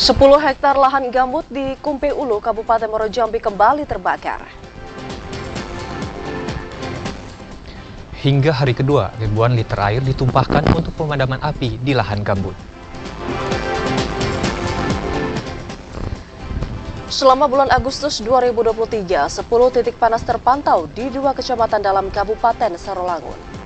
10 hektar lahan gambut di Kumpe Ulu, Kabupaten Muaro Jambi kembali terbakar. Hingga hari kedua, ribuan liter air ditumpahkan untuk pemadaman api di lahan gambut. Selama bulan Agustus 2023, 10 titik panas terpantau di 2 kecamatan dalam Kabupaten Sarolangun.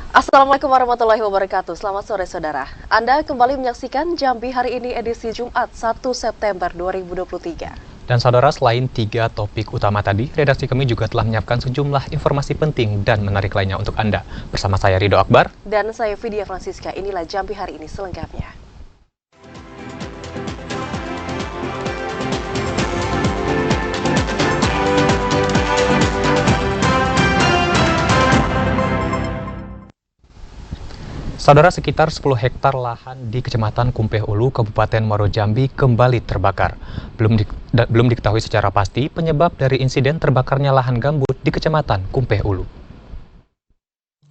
Assalamualaikum warahmatullahi wabarakatuh. Selamat sore saudara. Anda kembali menyaksikan Jambi hari ini edisi Jumat 1 September 2023. Dan saudara, selain 3 topik utama tadi, redaksi kami juga telah menyiapkan sejumlah informasi penting dan menarik lainnya untuk Anda. Bersama saya Ridho Akbar. Dan saya Vidya Francisca. Inilah Jambi hari ini selengkapnya. Saudara, sekitar 10 hektar lahan di Kecamatan Kumpe Ulu, Kabupaten Muaro Jambi kembali terbakar. Belum diketahui secara pasti penyebab dari insiden terbakarnya lahan gambut di Kecamatan Kumpe Ulu.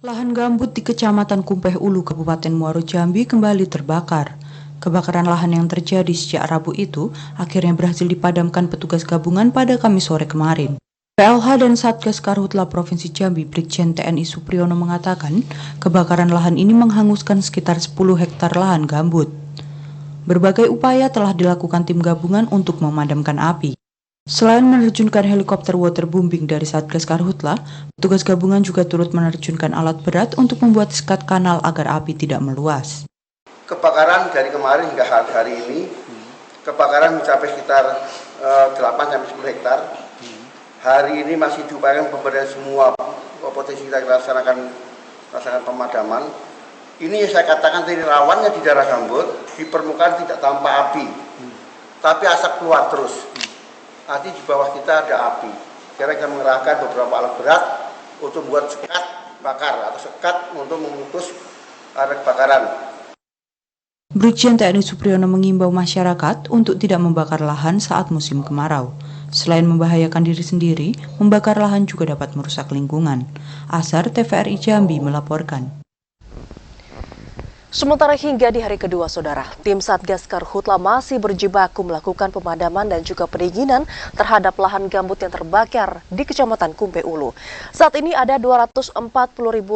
Lahan gambut di Kecamatan Kumpe Ulu, Kabupaten Muaro Jambi kembali terbakar. Kebakaran lahan yang terjadi sejak Rabu itu akhirnya berhasil dipadamkan petugas gabungan pada Kamis sore kemarin. PLH dan Satgas Karhutla Provinsi Jambi Brigjen TNI Supriyono mengatakan kebakaran lahan ini menghanguskan sekitar 10 hektar lahan gambut. Berbagai upaya telah dilakukan tim gabungan untuk memadamkan api. Selain menerjunkan helikopter waterbombing dari Satgas Karhutla, petugas gabungan juga turut menerjunkan alat berat untuk membuat sekat kanal agar api tidak meluas. Kebakaran dari kemarin hingga hari ini, kebakaran mencapai sekitar 8-10 hektar. Hari ini masih diupayakan pemberdayaan semua potensi kita laksanakan pemadaman. Ini yang saya katakan tadi, rawannya di daerah gambut, di permukaan tidak tampak api, tapi asap keluar terus. Nanti di bawah kita ada api. Kita akan mengerahkan beberapa alat berat untuk membuat sekat bakar atau sekat untuk memutus area kebakaran. Brigjen TNI Supriyono mengimbau masyarakat untuk tidak membakar lahan saat musim kemarau. Selain membahayakan diri sendiri, membakar lahan juga dapat merusak lingkungan. Asar TVRI Jambi melaporkan. Sementara hingga di hari kedua, saudara, tim Satgas Karhutla masih berjibaku melakukan pemadaman dan juga pendinginan terhadap lahan gambut yang terbakar di Kecamatan Kumpe Ulu. Saat ini ada 240.000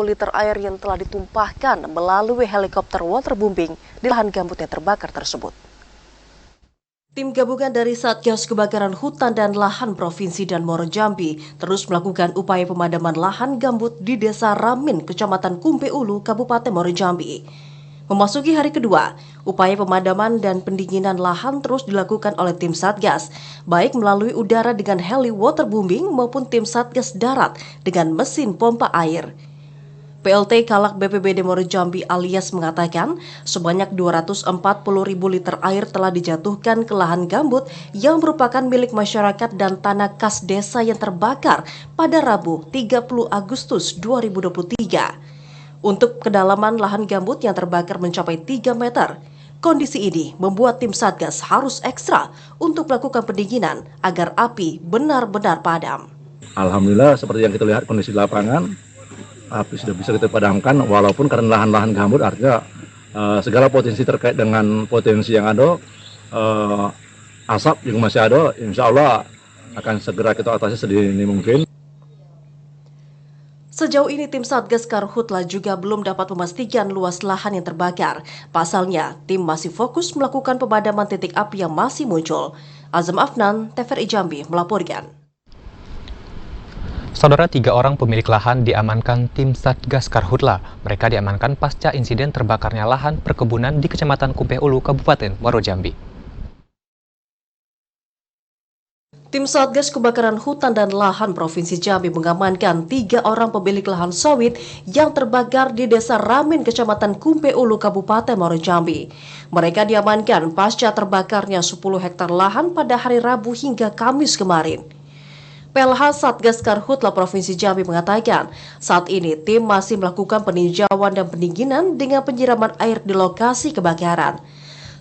liter air yang telah ditumpahkan melalui helikopter waterbombing di lahan gambut yang terbakar tersebut. Tim gabungan dari Satgas Kebakaran Hutan dan Lahan Provinsi dan Muaro Jambi terus melakukan upaya pemadaman lahan gambut di Desa Ramin, Kecamatan Kumpe Ulu, Kabupaten Muaro Jambi. Memasuki hari kedua, upaya pemadaman dan pendinginan lahan terus dilakukan oleh tim Satgas, baik melalui udara dengan heli waterbombing maupun tim Satgas darat dengan mesin pompa air. PLT Kalak BPBD Muaro Jambi alias mengatakan sebanyak 240.000 liter air telah dijatuhkan ke lahan gambut yang merupakan milik masyarakat dan tanah kas desa yang terbakar pada Rabu 30 Agustus 2023. Untuk kedalaman lahan gambut yang terbakar mencapai 3 meter. Kondisi ini membuat tim Satgas harus ekstra untuk melakukan pendinginan agar api benar-benar padam. Alhamdulillah, seperti yang kita lihat kondisi di lapangan, api sudah bisa kita padamkan, walaupun karena lahan-lahan gambut, artinya segala potensi terkait dengan potensi yang ada, asap yang masih ada, insya Allah akan segera kita atasi sedini mungkin. Sejauh ini tim Satgas Karhutla juga belum dapat memastikan luas lahan yang terbakar. Pasalnya, tim masih fokus melakukan pemadaman titik api yang masih muncul. Azam Afnan, TVRI Jambi melaporkan. Saudara, 3 orang pemilik lahan diamankan tim Satgas Karhutla. Mereka diamankan pasca insiden terbakarnya lahan perkebunan di Kecamatan Kumpe Ulu, Kabupaten Muaro Jambi. Tim Satgas Kebakaran Hutan dan Lahan Provinsi Jambi mengamankan 3 orang pemilik lahan sawit yang terbakar di Desa Ramin, Kecamatan Kumpe Ulu, Kabupaten Muaro Jambi. Mereka diamankan pasca terbakarnya 10 hektar lahan pada hari Rabu hingga Kamis kemarin. PLH Satgas Karhutla Provinsi Jambi mengatakan, saat ini tim masih melakukan peninjauan dan pendinginan dengan penyiraman air di lokasi kebakaran.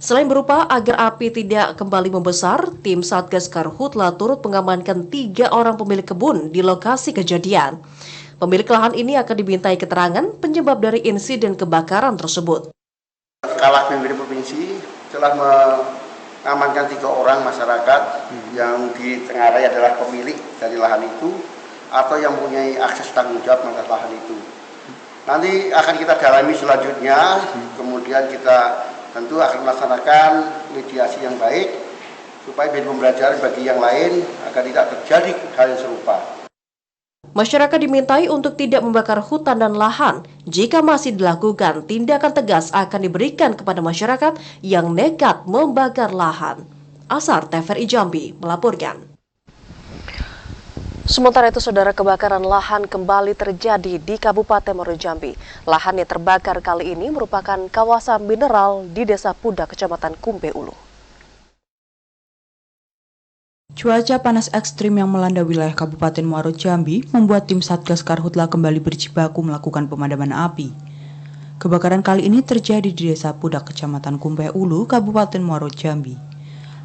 Selain berupa agar api tidak kembali membesar, tim Satgas Karhutla turut mengamankan 3 orang pemilik kebun di lokasi kejadian. Pemilik lahan ini akan dimintai keterangan penyebab dari insiden kebakaran tersebut. Kala BPBD Provinsi telah mengamankan 3 orang masyarakat yang ditengarai adalah pemilik dari lahan itu atau yang mempunyai akses tanggung jawab atas lahan itu. Nanti akan kita dalami selanjutnya, kemudian kita tentu akan melaksanakan mediasi yang baik supaya menjadi pembelajaran bagi yang lain agar tidak terjadi hal yang serupa. Masyarakat dimintai untuk tidak membakar hutan dan lahan. Jika masih dilakukan, tindakan tegas akan diberikan kepada masyarakat yang nekat membakar lahan. Asar TVRI Jambi melaporkan. Sementara itu, saudara, kebakaran lahan kembali terjadi di Kabupaten Muaro Jambi. Lahan yang terbakar kali ini merupakan kawasan mineral di Desa Pudak, Kecamatan Kumpe Ulu. Cuaca panas ekstrim yang melanda wilayah Kabupaten Muaro Jambi membuat tim Satgas Karhutla kembali berjibaku melakukan pemadaman api. Kebakaran kali ini terjadi di Desa Pudak, Kecamatan Kumpe Ulu, Kabupaten Muaro Jambi.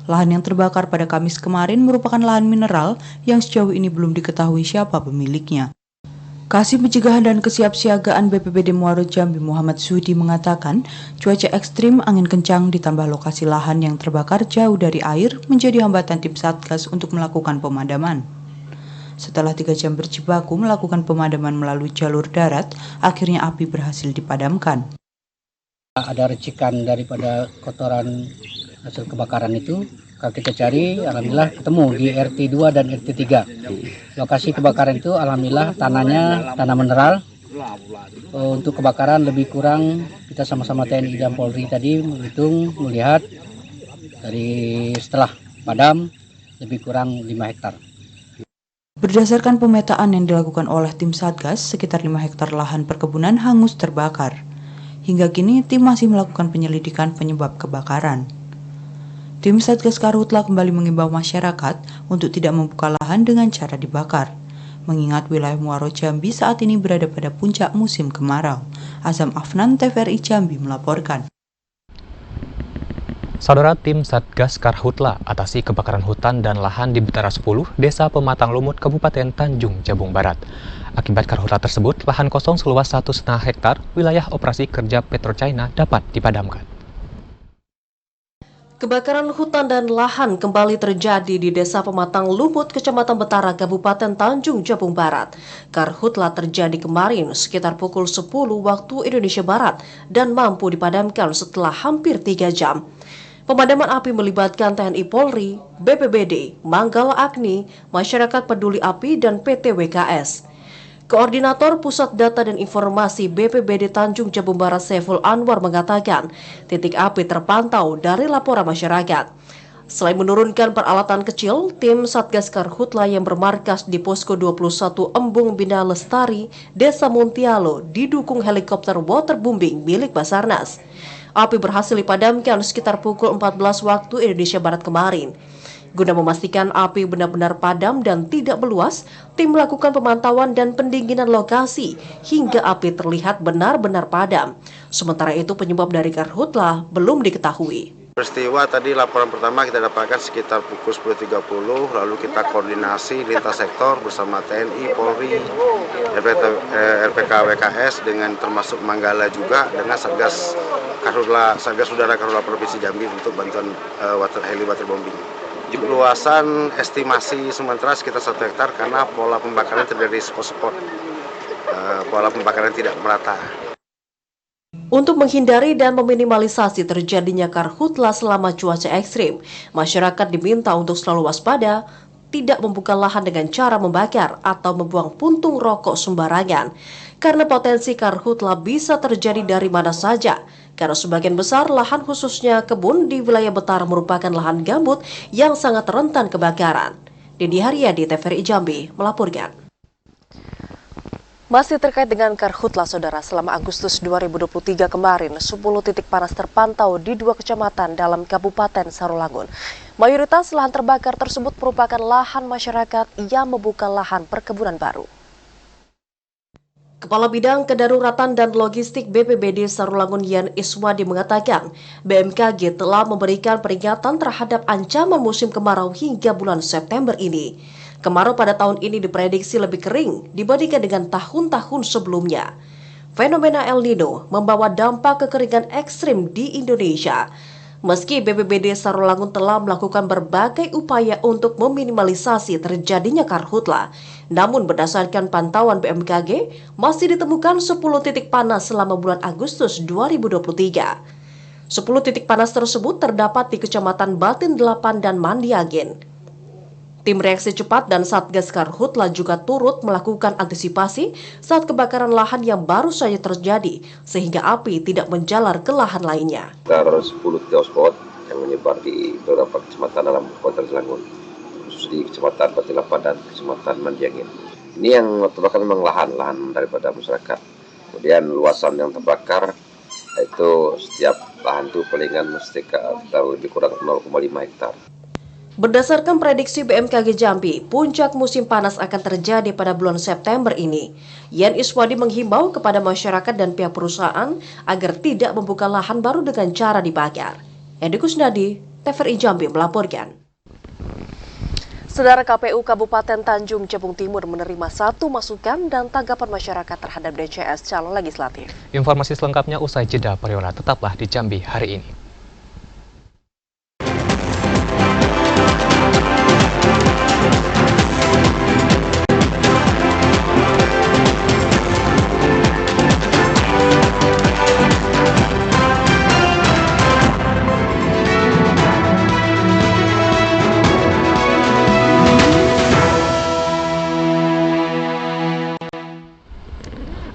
Lahan yang terbakar pada Kamis kemarin merupakan lahan mineral yang sejauh ini belum diketahui siapa pemiliknya. Kasih Pencegahan dan Kesiapsiagaan BPBD Muaro Jambi Muhammad Sudi mengatakan cuaca ekstrim, angin kencang ditambah lokasi lahan yang terbakar jauh dari air menjadi hambatan tim Satgas untuk melakukan pemadaman. Setelah 3 jam berjibaku melakukan pemadaman melalui jalur darat, akhirnya api berhasil dipadamkan. Ada recikan daripada kotoran hasil kebakaran itu, kalau kita cari alhamdulillah ketemu di RT 2 dan RT 3. Lokasi kebakaran itu alhamdulillah tanahnya tanah mineral. Untuk kebakaran lebih kurang kita sama-sama TNI dan Polri tadi menghitung, melihat dari setelah padam lebih kurang 5 hektar. Berdasarkan pemetaan yang dilakukan oleh tim Satgas, sekitar 5 hektar lahan perkebunan hangus terbakar. Hingga kini tim masih melakukan penyelidikan penyebab kebakaran. Tim Satgas Karhutla kembali mengimbau masyarakat untuk tidak membuka lahan dengan cara dibakar, mengingat wilayah Muaro Jambi saat ini berada pada puncak musim kemarau. Azam Afnan, TVRI Jambi melaporkan. Saudara, tim Satgas Karhutla atasi kebakaran hutan dan lahan di Betara 10, Desa Pematang Lumut, Kabupaten Tanjung Jabung Barat. Akibat karhutla tersebut, lahan kosong seluas 1,5 hektar wilayah operasi kerja PetroChina dapat dipadamkan. Kebakaran hutan dan lahan kembali terjadi di Desa Pematang Lumut, Kecamatan Betara, Kabupaten Tanjung Jabung Barat. Karhutla terjadi kemarin sekitar pukul 10 waktu Indonesia Barat dan mampu dipadamkan setelah hampir 3 jam. Pemadaman api melibatkan TNI Polri, BPBD, Manggala Agni, Masyarakat Peduli Api, dan PT WKS. Koordinator Pusat Data dan Informasi BPBD Tanjung Jabung Barat Saiful Anwar mengatakan titik api terpantau dari laporan masyarakat. Selain menurunkan peralatan kecil, tim Satgas Karhutla yang bermarkas di Posko 21 Embung Bina Lestari, Desa Muntialo, didukung helikopter waterbombing milik Basarnas. Api berhasil dipadamkan sekitar pukul 14 waktu Indonesia Barat kemarin. Guna memastikan api benar-benar padam dan tidak meluas, tim melakukan pemantauan dan pendinginan lokasi hingga api terlihat benar-benar padam. Sementara itu penyebab dari karhutla belum diketahui. Peristiwa tadi laporan pertama kita dapatkan sekitar pukul 10.30, lalu kita koordinasi lintas sektor bersama TNI, Polri, RPK WKS dengan termasuk Manggala juga dengan Satgas Udara Karhutla Provinsi Jambi untuk bantuan heli waterbombing. Luasan estimasi sementara sekitar 1 hektar karena pola pembakaran terjadi spot-spot, pola pembakaran tidak merata. Untuk menghindari dan meminimalisasi terjadinya karhutla selama cuaca ekstrim, masyarakat diminta untuk selalu waspada, tidak membuka lahan dengan cara membakar atau membuang puntung rokok sembarangan. Karena potensi karhutla bisa terjadi dari mana saja, karena sebagian besar lahan khususnya kebun di wilayah Betara merupakan lahan gambut yang sangat rentan kebakaran. Didi Haryadi, TVRI Jambi melaporkan. Masih terkait dengan karhutla, saudara, selama Agustus 2023 kemarin, 10 titik panas terpantau di 2 kecamatan dalam Kabupaten Sarolangun. Mayoritas lahan terbakar tersebut merupakan lahan masyarakat yang membuka lahan perkebunan baru. Kepala Bidang Kedaruratan dan Logistik BPBD Sarolangun Yan Iswadi mengatakan, BMKG telah memberikan peringatan terhadap ancaman musim kemarau hingga bulan September ini. Kemarau pada tahun ini diprediksi lebih kering dibandingkan dengan tahun-tahun sebelumnya. Fenomena El Nino membawa dampak kekeringan ekstrim di Indonesia. Meski BPBD Sarolangun telah melakukan berbagai upaya untuk meminimalisasi terjadinya karhutla, namun berdasarkan pantauan BMKG, masih ditemukan 10 titik panas selama bulan Agustus 2023. 10 titik panas tersebut terdapat di Kecamatan Batin 8 dan Mandiagen. Tim reaksi cepat dan Satgas Karhutla juga turut melakukan antisipasi saat kebakaran lahan yang baru saja terjadi, sehingga api tidak menjalar ke lahan lainnya. Sekitar 10 titik hotspot yang menyebar di beberapa kecamatan dalam Kota Selangor, khusus di Kecamatan Batin dan Kecamatan Mandiagen. Ini yang terbakar memang lahan daripada masyarakat. Kemudian luasan yang terbakar itu setiap lahan itu palingan mesti lebih kurang 0,5 hektar. Berdasarkan prediksi BMKG Jambi, puncak musim panas akan terjadi pada bulan September ini. Yan Iswadi menghimbau kepada masyarakat dan pihak perusahaan agar tidak membuka lahan baru dengan cara dibakar. Edi Kusnadi, TVRI Jambi melaporkan. Saudara, KPU Kabupaten Tanjung Jabung Timur menerima 1 masukan dan tanggapan masyarakat terhadap DCS calon legislatif. Informasi selengkapnya usai jeda pariwara, tetaplah di Jambi hari ini.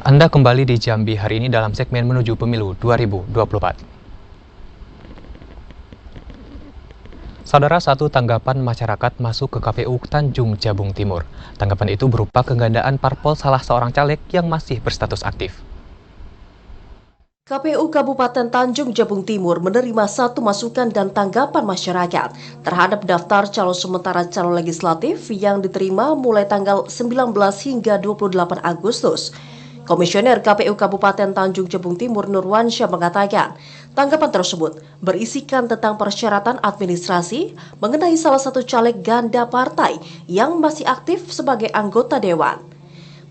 Anda kembali di Jambi hari ini dalam segmen menuju pemilu 2024. Saudara, satu tanggapan masyarakat masuk ke KPU Tanjung Jabung Timur. Tanggapan itu berupa kegandaan parpol salah seorang caleg yang masih berstatus aktif. KPU Kabupaten Tanjung Jabung Timur menerima 1 masukan dan tanggapan masyarakat terhadap daftar calon sementara calon legislatif yang diterima mulai tanggal 19 hingga 28 Agustus. Komisioner KPU Kabupaten Tanjung Jabung Timur Nurwansyah mengatakan, tanggapan tersebut berisikan tentang persyaratan administrasi mengenai salah satu caleg ganda partai yang masih aktif sebagai anggota dewan.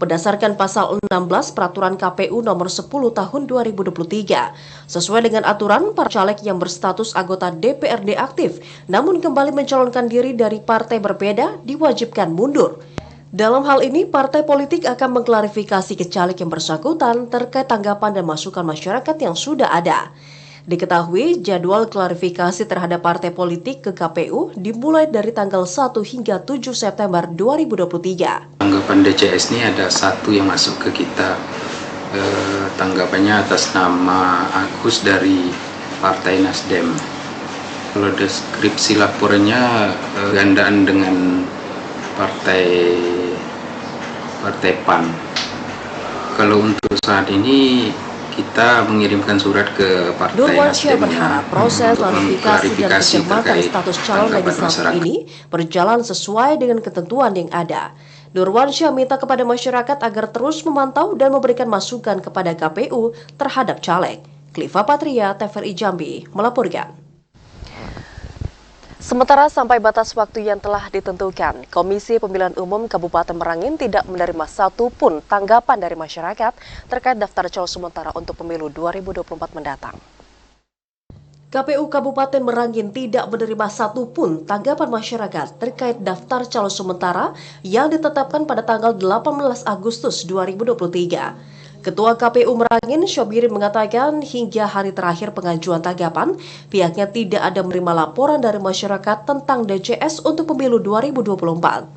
Berdasarkan pasal 16 Peraturan KPU nomor 10 tahun 2023, sesuai dengan aturan, para caleg yang berstatus anggota DPRD aktif namun kembali mencalonkan diri dari partai berbeda diwajibkan mundur. Dalam hal ini, partai politik akan mengklarifikasi ke caleg yang bersangkutan terkait tanggapan dan masukan masyarakat yang sudah ada. Diketahui, jadwal klarifikasi terhadap partai politik ke KPU dimulai dari tanggal 1 hingga 7 September 2023. Tanggapan DCS ini ada 1 yang masuk ke kita. Tanggapannya atas nama Agus dari Partai Nasdem. Kalau deskripsi laporannya gandaan dengan Partai PAN. Kalau untuk saat ini kita mengirimkan surat ke Partai Nurwansyah Nasdem berharap proses klarifikasi dan pencermatan status calon legislatif ini berjalan sesuai dengan ketentuan yang ada. Nurwansyah minta kepada masyarakat agar terus memantau dan memberikan masukan kepada KPU terhadap caleg. Kliva Patria, TVRI Jambi melaporkan. Sementara sampai batas waktu yang telah ditentukan, Komisi Pemilihan Umum Kabupaten Merangin tidak menerima satupun tanggapan dari masyarakat terkait daftar calon sementara untuk pemilu 2024 mendatang. KPU Kabupaten Merangin tidak menerima satupun tanggapan masyarakat terkait daftar calon sementara yang ditetapkan pada tanggal 18 Agustus 2023. Ketua KPU Merangin, Syobiri, mengatakan hingga hari terakhir pengajuan tanggapan, pihaknya tidak ada menerima laporan dari masyarakat tentang DCS untuk pemilu 2024.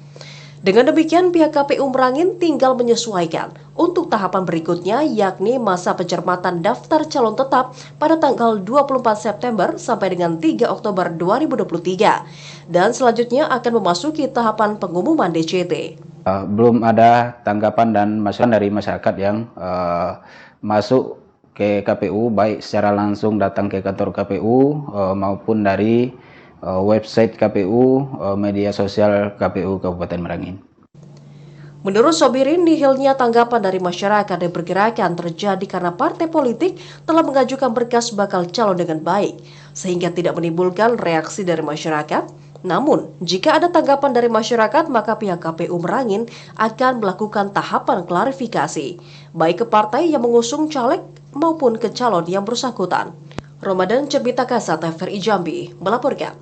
Dengan demikian, pihak KPU Merangin tinggal menyesuaikan untuk tahapan berikutnya, yakni masa pencermatan daftar calon tetap pada tanggal 24 September sampai dengan 3 Oktober 2023. Dan selanjutnya akan memasuki tahapan pengumuman DCT. Belum ada tanggapan dan masukan dari masyarakat yang masuk ke KPU, baik secara langsung datang ke kantor KPU maupun dari website KPU, media sosial KPU Kabupaten Merangin. Menurut Sobirin, nihilnya tanggapan dari masyarakat dan pergerakan terjadi karena partai politik telah mengajukan berkas bakal calon dengan baik, sehingga tidak menimbulkan reaksi dari masyarakat. Namun, jika ada tanggapan dari masyarakat, maka pihak KPU Merangin akan melakukan tahapan klarifikasi, baik ke partai yang mengusung caleg maupun ke calon yang bersangkutan. Ramadan Cerbita Kasa, TVRI Jambi, melaporkan.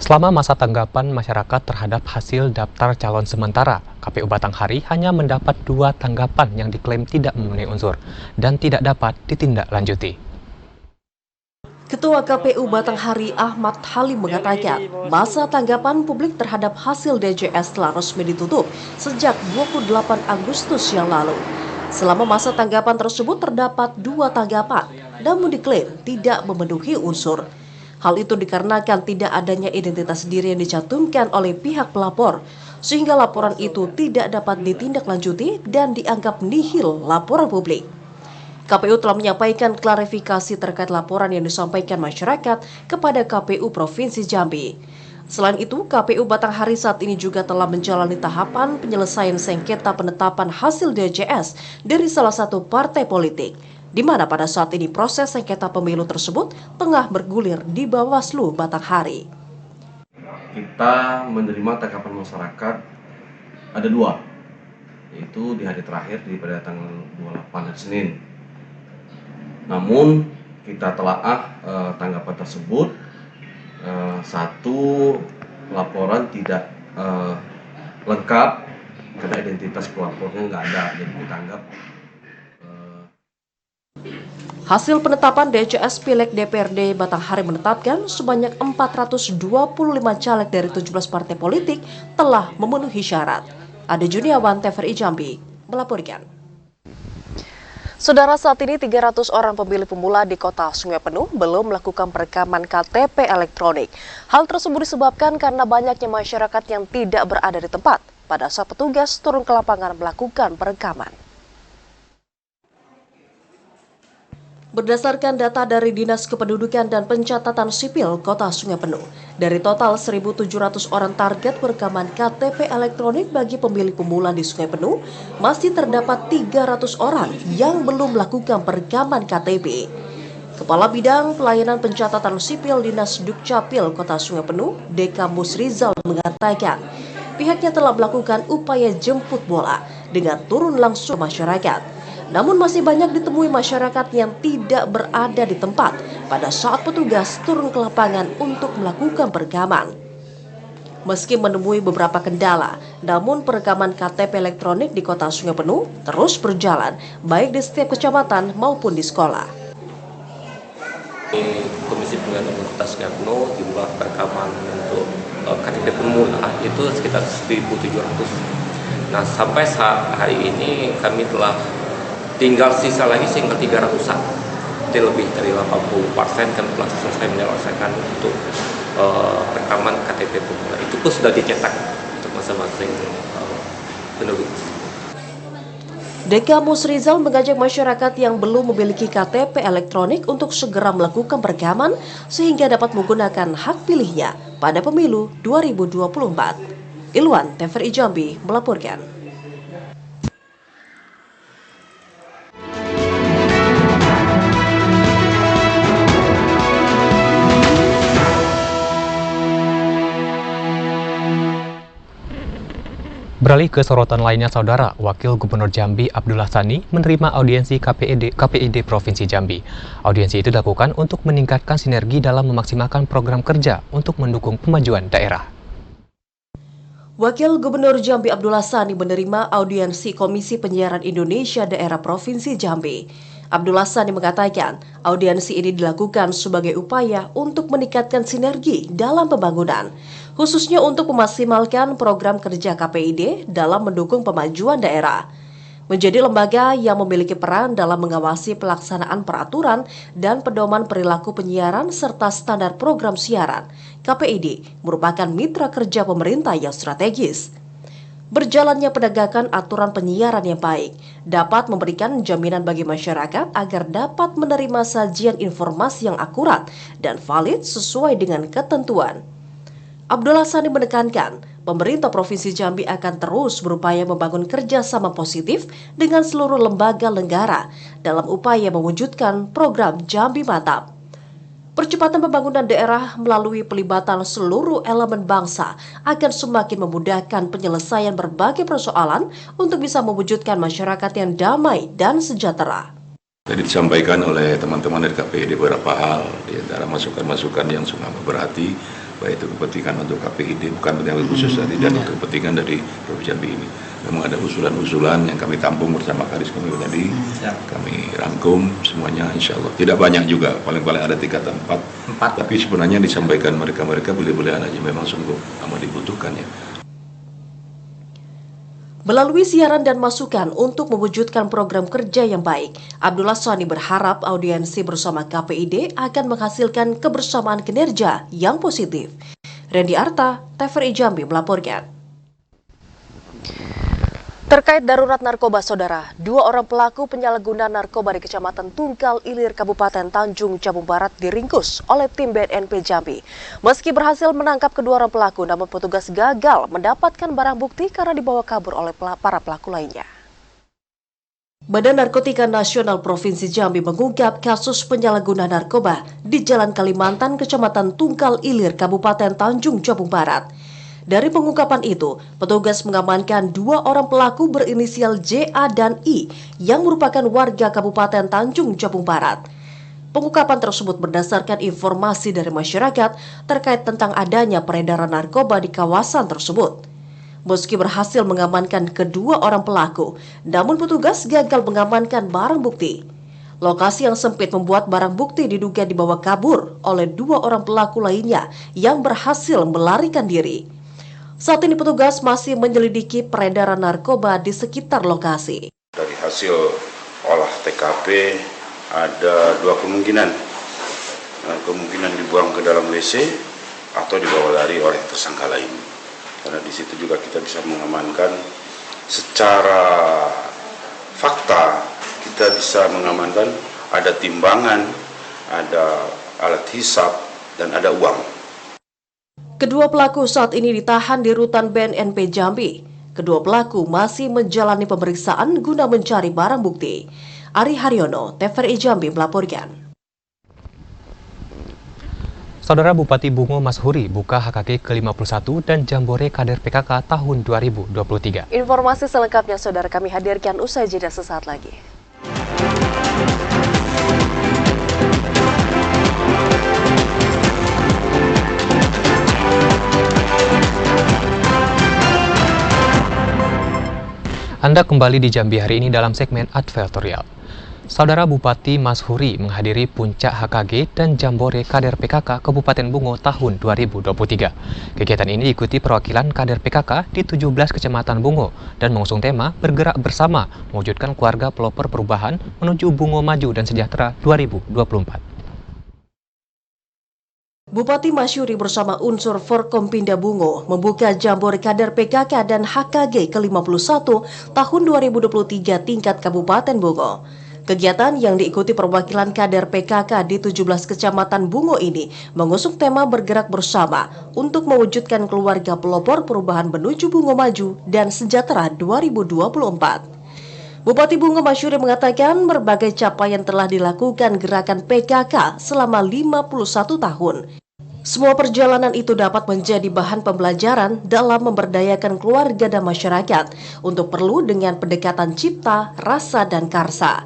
Selama masa tanggapan masyarakat terhadap hasil daftar calon sementara, KPU Batanghari hanya mendapat 2 tanggapan yang diklaim tidak memenuhi unsur dan tidak dapat ditindaklanjuti. Ketua KPU Batanghari Ahmad Halim mengatakan, masa tanggapan publik terhadap hasil DJS telah resmi ditutup sejak 28 Agustus yang lalu. Selama masa tanggapan tersebut terdapat 2 tanggapan, namun diklaim tidak memenuhi unsur. Hal itu dikarenakan tidak adanya identitas diri yang dicantumkan oleh pihak pelapor, sehingga laporan itu tidak dapat ditindaklanjuti dan dianggap nihil laporan publik. KPU telah menyampaikan klarifikasi terkait laporan yang disampaikan masyarakat kepada KPU Provinsi Jambi. Selain itu, KPU Batanghari saat ini juga telah menjalani tahapan penyelesaian sengketa penetapan hasil DJS dari salah satu partai politik, di mana pada saat ini proses sengketa pemilu tersebut tengah bergulir di Bawaslu Batanghari. Kita menerima tanggapan masyarakat ada 2, yaitu di hari terakhir pada tanggal 28 hari Senin. Namun kita telaah tanggapan tersebut, satu laporan tidak lengkap karena identitas pelapornya nggak ada, jadi kita anggap Hasil penetapan DJS Pileg DPRD Batanghari menetapkan sebanyak 425 caleg dari 17 partai politik telah memenuhi syarat. Ade Juniawan, TVRI Jambi, melaporkan. Saudara, saat ini 300 orang pemilih pemula di kota Sungai Penuh belum melakukan perekaman KTP elektronik. Hal tersebut disebabkan karena banyaknya masyarakat yang tidak berada di tempat pada saat petugas turun ke lapangan melakukan perekaman. Berdasarkan data dari Dinas Kependudukan dan Pencatatan Sipil Kota Sungai Penuh, dari total 1.700 orang target perekaman KTP elektronik bagi pemilih pemula di Sungai Penuh, masih terdapat 300 orang yang belum melakukan perekaman KTP. Kepala Bidang Pelayanan Pencatatan Sipil Dinas Dukcapil Kota Sungai Penuh, Deka Musrizal mengatakan, pihaknya telah melakukan upaya jemput bola dengan turun langsung masyarakat. Namun masih banyak ditemui masyarakat yang tidak berada di tempat pada saat petugas turun ke lapangan untuk melakukan perekaman. Meski menemui beberapa kendala, namun perekaman KTP elektronik di Kota Sungai Penuh terus berjalan, baik di setiap kecamatan maupun di sekolah. Komisi Pemilihan Kota Sungai Penuh jumlah perekaman untuk KTP pemula itu sekitar 1.700. Nah, sampai saat hari ini kami telah tinggal sisa lagi tinggal 300-an. Jadi lebih dari 80% kami telah selesai menyelesaikan untuk perekaman KTP pemula. Itu pun sudah dicetak untuk masing-masing penduduk. Deka Musrizal mengajak masyarakat yang belum memiliki KTP elektronik untuk segera melakukan perekaman sehingga dapat menggunakan hak pilihnya pada pemilu 2024. Ilwan, TVRI Jambi, melaporkan. Beralih ke sorotan lainnya, Saudara, Wakil Gubernur Jambi Abdullah Sani menerima audiensi KPID Provinsi Jambi. Audiensi itu dilakukan untuk meningkatkan sinergi dalam memaksimalkan program kerja untuk mendukung kemajuan daerah. Wakil Gubernur Jambi Abdullah Sani menerima audiensi Komisi Penyiaran Indonesia Daerah Provinsi Jambi. Abdullah Sani mengatakan, audiensi ini dilakukan sebagai upaya untuk meningkatkan sinergi dalam pembangunan, khususnya untuk memaksimalkan program kerja KPID dalam mendukung pemajuan daerah. Menjadi lembaga yang memiliki peran dalam mengawasi pelaksanaan peraturan dan pedoman perilaku penyiaran serta standar program siaran, KPID merupakan mitra kerja pemerintah yang strategis. Berjalannya penegakan aturan penyiaran yang baik dapat memberikan jaminan bagi masyarakat agar dapat menerima sajian informasi yang akurat dan valid sesuai dengan ketentuan. Abdullah Sani menekankan, pemerintah Provinsi Jambi akan terus berupaya membangun kerjasama positif dengan seluruh lembaga negara dalam upaya mewujudkan program Jambi Mantap. Percepatan pembangunan daerah melalui pelibatan seluruh elemen bangsa akan semakin memudahkan penyelesaian berbagai persoalan untuk bisa mewujudkan masyarakat yang damai dan sejahtera. Tadi disampaikan oleh teman-teman dari KPID beberapa hal, di antara masukan-masukan yang sangat berarti, baik itu kepentingan untuk KPID, bukan kepentingan khusus tadi, dan untuk kepentingan dari Provinsi Jambi ini. Memang ada usulan-usulan yang kami tampung bersama Kadis Kominfo tadi, kami rangkum semuanya insya Allah. Tidak banyak juga, paling-paling ada 3 atau 4, tapi sebenarnya disampaikan mereka-mereka boleh-boleh aja, memang sungguh amat dibutuhkan ya. Melalui siaran dan masukan untuk mewujudkan program kerja yang baik, Abdullah Sani berharap audiensi bersama KPID akan menghasilkan kebersamaan kinerja yang positif. Randy Arta, TVRI Jambi melaporkan. Terkait darurat narkoba, Saudara, 2 orang pelaku penyalahgunaan narkoba di Kecamatan Tungkal Ilir, Kabupaten Tanjung Jabung Barat diringkus oleh tim BNNP Jambi. Meski berhasil menangkap kedua orang pelaku, namun petugas gagal mendapatkan barang bukti karena dibawa kabur oleh para pelaku lainnya. Badan Narkotika Nasional Provinsi Jambi mengungkap kasus penyalahgunaan narkoba di Jalan Kalimantan, Kecamatan Tungkal Ilir, Kabupaten Tanjung Jabung Barat. Dari pengungkapan itu, petugas mengamankan 2 orang pelaku berinisial JA dan I yang merupakan warga Kabupaten Tanjung Jabung Barat. Pengungkapan tersebut berdasarkan informasi dari masyarakat terkait tentang adanya peredaran narkoba di kawasan tersebut. Meski berhasil mengamankan kedua orang pelaku, namun petugas gagal mengamankan barang bukti. Lokasi yang sempit membuat barang bukti diduga dibawa kabur oleh 2 orang pelaku lainnya yang berhasil melarikan diri. Saat ini petugas masih menyelidiki peredaran narkoba di sekitar lokasi. Dari hasil olah TKP ada 2 kemungkinan. Kemungkinan dibuang ke dalam WC atau dibawa lari oleh tersangka lain. Karena di situ juga kita bisa mengamankan secara fakta, kita bisa mengamankan ada timbangan, ada alat hisap, dan ada uang. Kedua pelaku saat ini ditahan di rutan BNNP Jambi. Kedua pelaku masih menjalani pemeriksaan guna mencari barang bukti. Ari Haryono, TVRI Jambi melaporkan. Saudara Bupati Bungo Mashuri buka HKG ke-51 dan Jambore Kader PKK tahun 2023. Informasi selengkapnya Saudara kami hadirkan usai jeda sesaat lagi. Anda kembali di Jambi hari ini dalam segmen advertorial. Saudara Bupati Mashuri menghadiri puncak HKG dan Jambore Kader PKK Kabupaten Bungo tahun 2023. Kegiatan ini diikuti perwakilan kader PKK di 17 kecamatan Bungo dan mengusung tema Bergerak Bersama mewujudkan keluarga pelopor perubahan menuju Bungo Maju dan Sejahtera 2024. Bupati Mashuri bersama unsur Forkompinda Bungo membuka Jambore Kader PKK dan HKG ke-51 tahun 2023 tingkat Kabupaten Bungo. Kegiatan yang diikuti perwakilan kader PKK di 17 kecamatan Bungo ini mengusung tema Bergerak Bersama untuk mewujudkan keluarga pelopor perubahan menuju Bungo Maju dan Sejahtera 2024. Bupati Bungo Mashuri mengatakan berbagai capaian telah dilakukan gerakan PKK selama 51 tahun. Semua perjalanan itu dapat menjadi bahan pembelajaran dalam memberdayakan keluarga dan masyarakat untuk perlu dengan pendekatan cipta, rasa, dan karsa.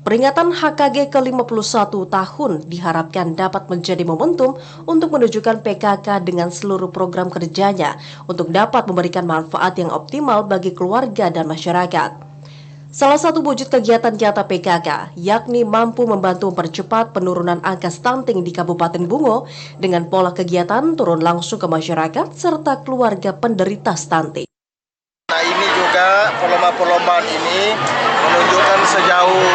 Peringatan HKG ke-51 tahun diharapkan dapat menjadi momentum untuk menunjukkan PKK dengan seluruh program kerjanya untuk dapat memberikan manfaat yang optimal bagi keluarga dan masyarakat. Salah satu wujud kegiatan nyata PKK yakni mampu membantu mempercepat penurunan angka stunting di Kabupaten Bungo dengan pola kegiatan turun langsung ke masyarakat serta keluarga penderita stunting. Nah, ini juga perlombaan ini menunjukkan sejauh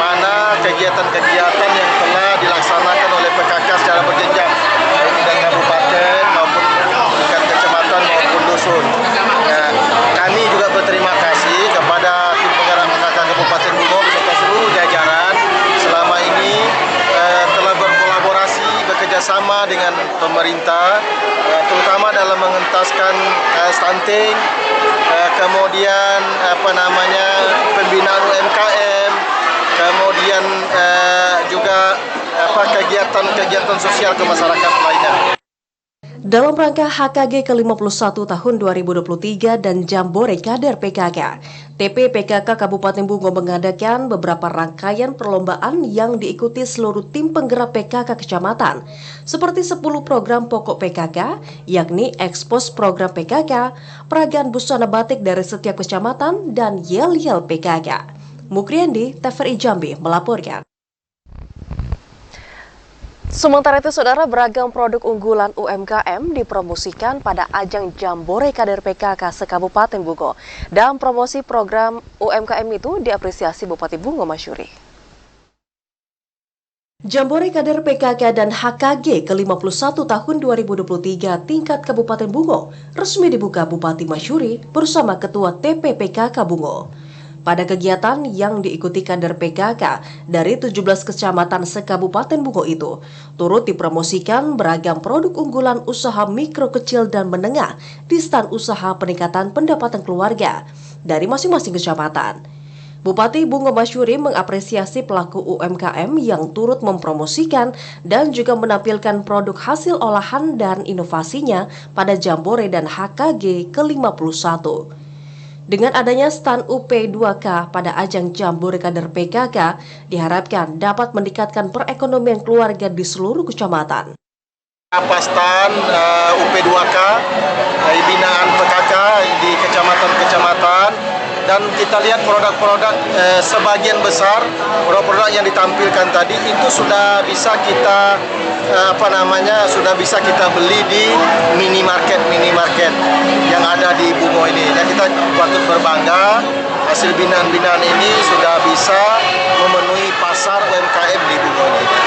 mana kegiatan-kegiatan yang telah dilaksanakan oleh PKK secara berjenjang baik di kabupaten maupun tingkat kecamatan maupun dusun. Nah, kami juga berterima kasih kepada tim penggerak PKK Kabupaten Bungo beserta seluruh jajaran selama ini telah berkolaborasi bekerjasama dengan pemerintah terutama dalam mengentaskan stunting, kemudian pembinaan UMKM, kemudian juga kegiatan kegiatan-kegiatan sosial ke masyarakat lainnya. Dalam rangka HKG ke-51 tahun 2023 dan Jambore Kader PKK, TP PKK Kabupaten Bungo mengadakan beberapa rangkaian perlombaan yang diikuti seluruh tim penggerak PKK kecamatan, seperti 10 program pokok PKK, yakni ekspos program PKK, peragaan busana batik dari setiap kecamatan, dan yel-yel PKK. Mukriandi, TVRI Jambi melaporkan. Sementara itu, saudara, beragam produk unggulan UMKM dipromosikan pada ajang Jambore Kader PKK se-Kabupaten Bungo. Dan promosi program UMKM itu diapresiasi Bupati Bungo Masyuri. Jambore Kader PKK dan HKG ke-51 tahun 2023 tingkat Kabupaten Bungo resmi dibuka Bupati Masyuri bersama Ketua TP PKK Bungo. Pada kegiatan yang diikuti kader PKK dari 17 kecamatan se-Kabupaten Bungo itu, turut dipromosikan beragam produk unggulan usaha mikro, kecil, dan menengah di stand usaha peningkatan pendapatan keluarga dari masing-masing kecamatan. Bupati Bungo Masyuri mengapresiasi pelaku UMKM yang turut mempromosikan dan juga menampilkan produk hasil olahan dan inovasinya pada Jambore dan HKG ke-51. Dengan adanya stand UP2K pada ajang Jambore Kader PKK, diharapkan dapat meningkatkan perekonomian keluarga di seluruh kecamatan. Stand UP2K dari binaan PKK di kecamatan-kecamatan, dan kita lihat produk-produk sebagian besar produk-produk yang ditampilkan tadi itu sudah bisa kita sudah bisa kita beli di minimarket yang ada di Bungo ini. Dan kita patut berbangga hasil binaan-binaan ini sudah bisa memenuhi pasar UMKM di Bungo ini.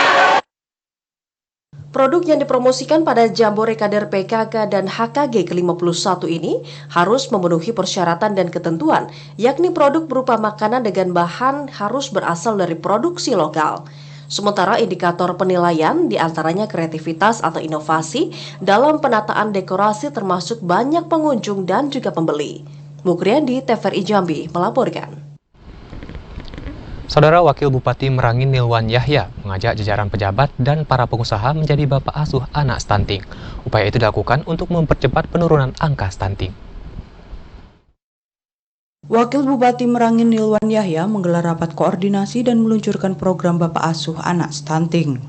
Produk yang dipromosikan pada Jambore Kader PKK dan HKG ke-51 ini harus memenuhi persyaratan dan ketentuan, yakni produk berupa makanan dengan bahan harus berasal dari produksi lokal. Sementara indikator penilaian diantaranya kreativitas atau inovasi dalam penataan dekorasi termasuk banyak pengunjung dan juga pembeli. Mukriandi, TVRI Jambi melaporkan. Saudara Wakil Bupati Merangin Nilwan Yahya mengajak jajaran pejabat dan para pengusaha menjadi bapak asuh anak stunting. Upaya itu dilakukan untuk mempercepat penurunan angka stunting. Wakil Bupati Merangin Nilwan Yahya menggelar rapat koordinasi dan meluncurkan program Bapak Asuh Anak Stunting.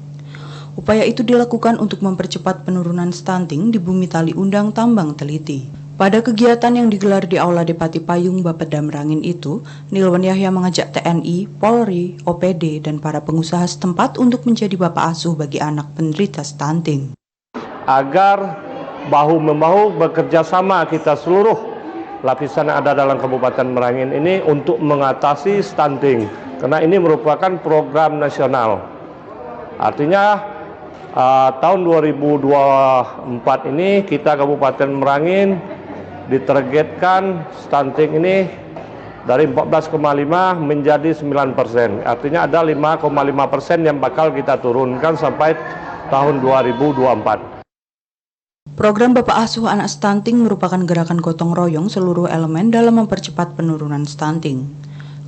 Upaya itu dilakukan untuk mempercepat penurunan stunting di Bumi Tali Undang Tambang Teliti. Pada kegiatan yang digelar di Aula Depati Payung Bapeda Merangin itu, Nilwan Yahya mengajak TNI, Polri, OPD, dan para pengusaha setempat untuk menjadi bapak asuh bagi anak penderita stunting. Agar bahu-membahu bekerja sama kita seluruh lapisan yang ada dalam Kabupaten Merangin ini untuk mengatasi stunting, karena ini merupakan program nasional. Artinya tahun 2024 ini kita Kabupaten Merangin ditargetkan stunting ini dari 14,5 menjadi 9%. Artinya ada 5,5% yang bakal kita turunkan sampai tahun 2024. Program Bapak Asuh Anak Stunting merupakan gerakan gotong royong seluruh elemen dalam mempercepat penurunan stunting.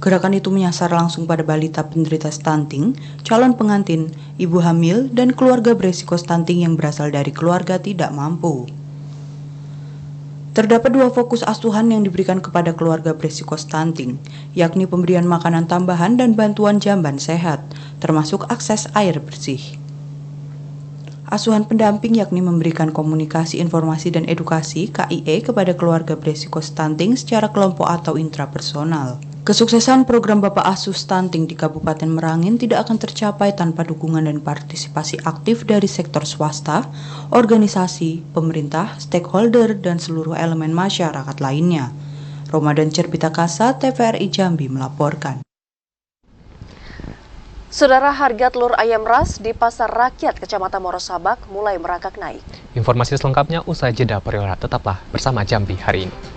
Gerakan itu menyasar langsung pada balita penderita stunting, calon pengantin, ibu hamil, dan keluarga beresiko stunting yang berasal dari keluarga tidak mampu. Terdapat dua fokus asuhan yang diberikan kepada keluarga beresiko stunting, yakni pemberian makanan tambahan dan bantuan jamban sehat, termasuk akses air bersih. Asuhan pendamping yakni memberikan komunikasi, informasi, dan edukasi KIE kepada keluarga beresiko stunting secara kelompok atau intrapersonal. Kesuksesan program Bapak Asuh Stunting di Kabupaten Merangin tidak akan tercapai tanpa dukungan dan partisipasi aktif dari sektor swasta, organisasi, pemerintah, stakeholder, dan seluruh elemen masyarakat lainnya. Ramadan Cerbita Kasa, TVRI Jambi melaporkan. Saudara, harga telur ayam ras di Pasar Rakyat Kecamatan Morosabak mulai merangkak naik. Informasi selengkapnya usai jeda pariwara. Tetaplah bersama Jambi hari ini.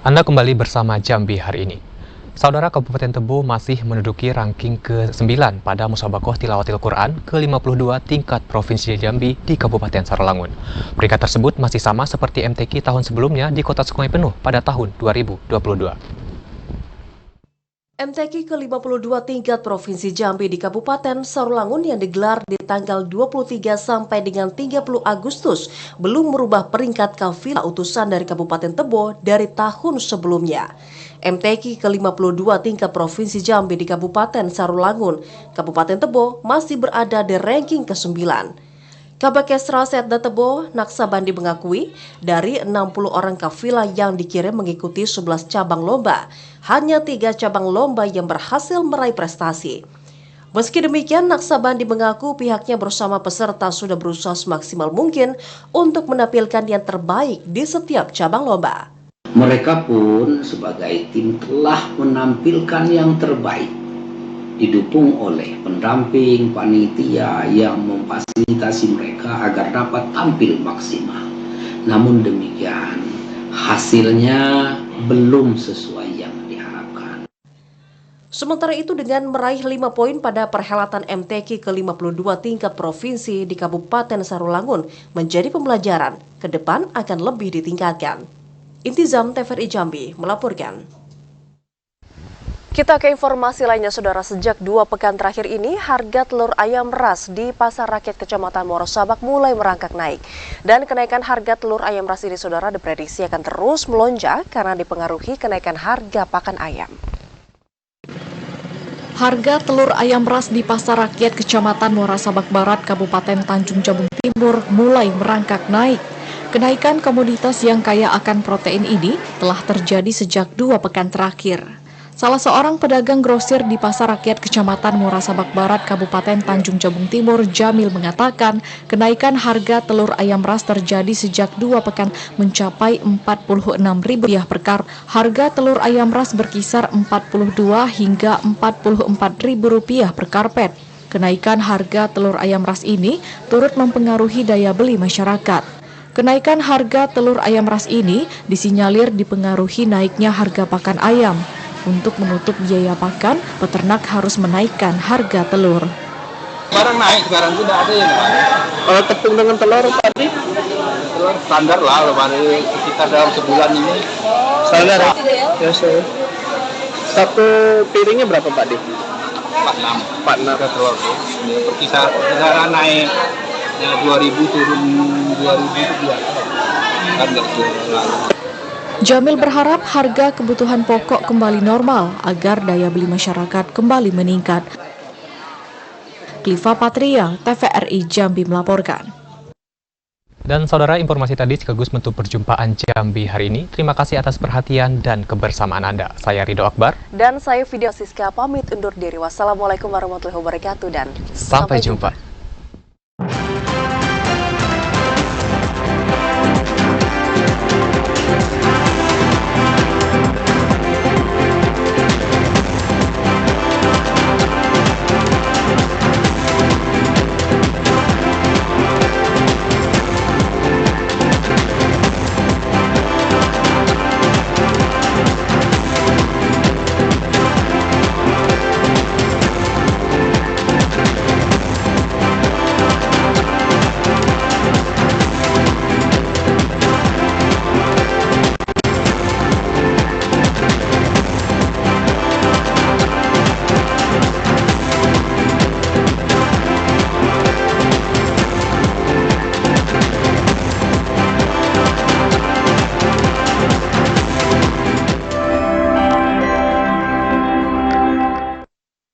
Anda kembali bersama Jambi hari ini. Saudara, Kabupaten Tebo masih menduduki ranking ke-9 pada Musabakoh Tilawatil Quran ke-52 tingkat Provinsi Jambi di Kabupaten Sarolangun. Peringkat tersebut masih sama seperti MTQ tahun sebelumnya di Kota Sungai Penuh pada tahun 2022. MTQ ke-52 tingkat Provinsi Jambi di Kabupaten Sarolangun yang digelar di tanggal 23 sampai dengan 30 Agustus belum merubah peringkat kafilah utusan dari Kabupaten Tebo dari tahun sebelumnya. MTQ ke-52 tingkat Provinsi Jambi di Kabupaten Sarolangun, Kabupaten Tebo masih berada di ranking ke-9. Kabakesra Setda Tebo, Naksabandi mengakui dari 60 orang kafilah yang dikirim mengikuti 11 cabang lomba, hanya 3 cabang lomba yang berhasil meraih prestasi. Meski demikian, Naksabandi mengaku pihaknya bersama peserta sudah berusaha semaksimal mungkin untuk menampilkan yang terbaik di setiap cabang lomba. Mereka pun sebagai tim telah menampilkan yang terbaik, didukung oleh pendamping panitia yang memfasilitasi mereka agar dapat tampil maksimal. Namun demikian, hasilnya belum sesuai yang diharapkan. Sementara itu dengan meraih 5 poin pada perhelatan MTQ ke-52 tingkat provinsi di Kabupaten Sarolangun menjadi pembelajaran, ke depan akan lebih ditingkatkan. Intizam TVRI Jambi melaporkan. Kita ke informasi lainnya, Saudara. Sejak 2 pekan terakhir ini, harga telur ayam ras di Pasar Rakyat Kecamatan Morosabak mulai merangkak naik. Dan kenaikan harga telur ayam ras ini, Saudara, diprediksi akan terus melonjak karena dipengaruhi kenaikan harga pakan ayam. Harga telur ayam ras di Pasar Rakyat Kecamatan Morosabak Barat, Kabupaten Tanjung Jabung Timur mulai merangkak naik. Kenaikan komoditas yang kaya akan protein ini telah terjadi sejak 2 pekan terakhir. Salah seorang pedagang grosir di Pasar Rakyat Kecamatan Morosabak Barat, Kabupaten Tanjung Jabung Timur, Jamil, mengatakan kenaikan harga telur ayam ras terjadi sejak 2 pekan mencapai Rp46.000 per kar. Harga telur ayam ras berkisar Rp42 hingga Rp44.000 per karpet. Kenaikan harga telur ayam ras ini turut mempengaruhi daya beli masyarakat. Kenaikan harga telur ayam ras ini disinyalir dipengaruhi naiknya harga pakan ayam. Untuk menutup biaya pakan, peternak harus menaikkan harga telur. Barang naik sekarang sudah ada yang naik. Kalau tepung dengan telur tadi, telur standar lah, lebaran kita dalam sebulan ini. Standar ya, satu piringnya berapa Pak Di? 46 telur. Berkisar naik 2.000 turun 2.000 itu biasa. Kan nggak turun. Jamil berharap harga kebutuhan pokok kembali normal agar daya beli masyarakat kembali meningkat. Kliva Patria, TVRI Jambi melaporkan. Dan saudara, informasi tadi sekaligus menutup perjumpaan Jambi hari ini. Terima kasih atas perhatian dan kebersamaan Anda. Saya Ridho Akbar. Dan saya Vidya Siska pamit undur diri. Wassalamualaikum warahmatullahi wabarakatuh dan sampai jumpa.